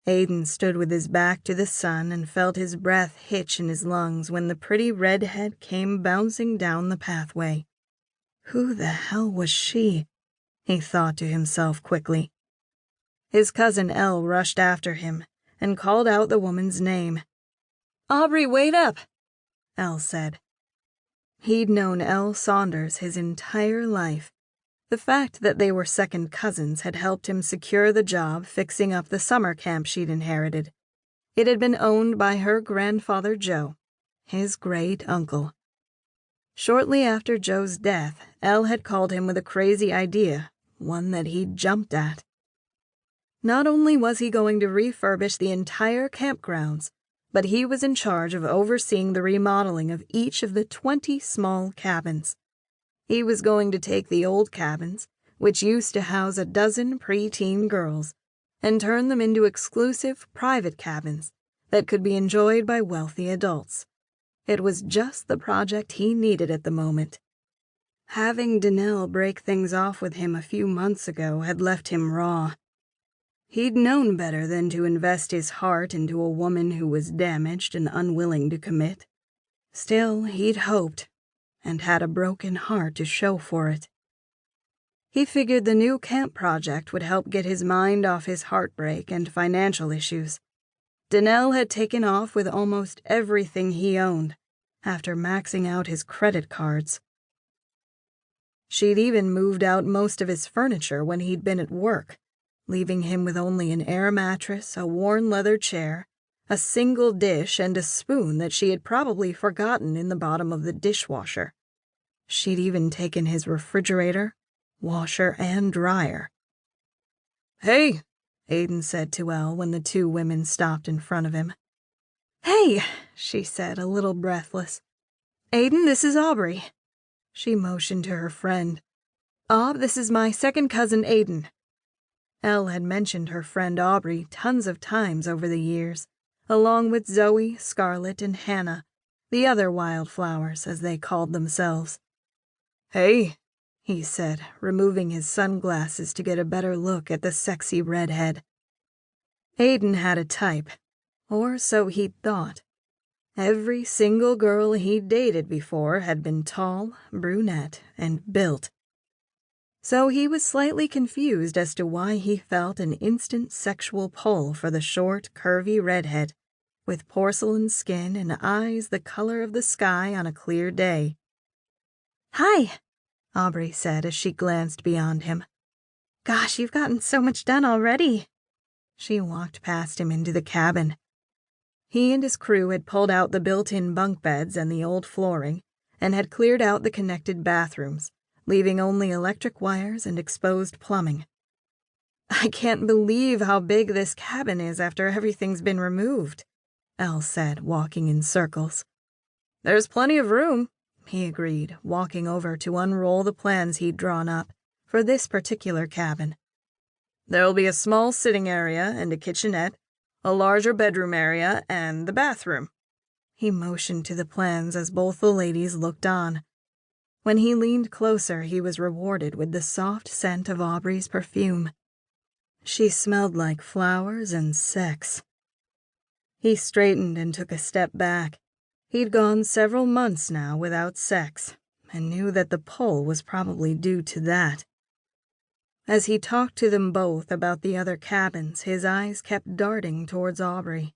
Aiden stood with his back to the sun and felt his breath hitch in his lungs when the pretty redhead came bouncing down the pathway. Who the hell was she? He thought to himself quickly. His cousin Elle rushed after him and called out the woman's name. "Aubrey, wait up," Elle said. He'd known Elle Saunders his entire life. The fact that they were second cousins had helped him secure the job fixing up the summer camp she'd inherited. It had been owned by her grandfather Joe, his great-uncle. Shortly after Joe's death, Elle had called him with a crazy idea, one that he'd jumped at. Not only was he going to refurbish the entire campgrounds, but he was in charge of overseeing the remodeling of each of the 20 small cabins. He was going to take the old cabins, which used to house a dozen preteen girls, and turn them into exclusive private cabins that could be enjoyed by wealthy adults. It was just the project he needed at the moment. Having Danelle break things off with him a few months ago had left him raw. He'd known better than to invest his heart into a woman who was damaged and unwilling to commit. Still, he'd hoped, and had a broken heart to show for it. He figured the new camp project would help get his mind off his heartbreak and financial issues. Danelle had taken off with almost everything he owned, after maxing out his credit cards. She'd even moved out most of his furniture when he'd been at work, leaving him with only an air mattress, a worn leather chair, a single dish, and a spoon that she had probably forgotten in the bottom of the dishwasher. She'd even taken his refrigerator, washer, and dryer. "Hey," Aiden said to Elle when the two women stopped in front of him. "Hey," she said, a little breathless. "Aiden, this is Aubrey." She motioned to her friend. "Aub, this is my second cousin Aiden." Elle had mentioned her friend Aubrey tons of times over the years, along with Zoe, Scarlett, and Hannah, the other wildflowers, as they called themselves. "Hey," he said, removing his sunglasses to get a better look at the sexy redhead. Aiden had a type, or so he'd thought. Every single girl he'd dated before had been tall, brunette, and built. So he was slightly confused as to why he felt an instant sexual pull for the short, curvy redhead, with porcelain skin and eyes the color of the sky on a clear day. "Hi," Aubrey said as she glanced beyond him. "Gosh, you've gotten so much done already." She walked past him into the cabin. He and his crew had pulled out the built-in bunk beds and the old flooring, and had cleared out the connected bathrooms, leaving only electric wires and exposed plumbing. "I can't believe how big this cabin is after everything's been removed," Elle said, walking in circles. "There's plenty of room," he agreed, walking over to unroll the plans he'd drawn up for this particular cabin. "There'll be a small sitting area and a kitchenette, a larger bedroom area, and the bathroom." He motioned to the plans as both the ladies looked on. When he leaned closer, he was rewarded with the soft scent of Aubrey's perfume. She smelled like flowers and sex. He straightened and took a step back. He'd gone several months now without sex, and knew that the pull was probably due to that. As he talked to them both about the other cabins, his eyes kept darting towards Aubrey.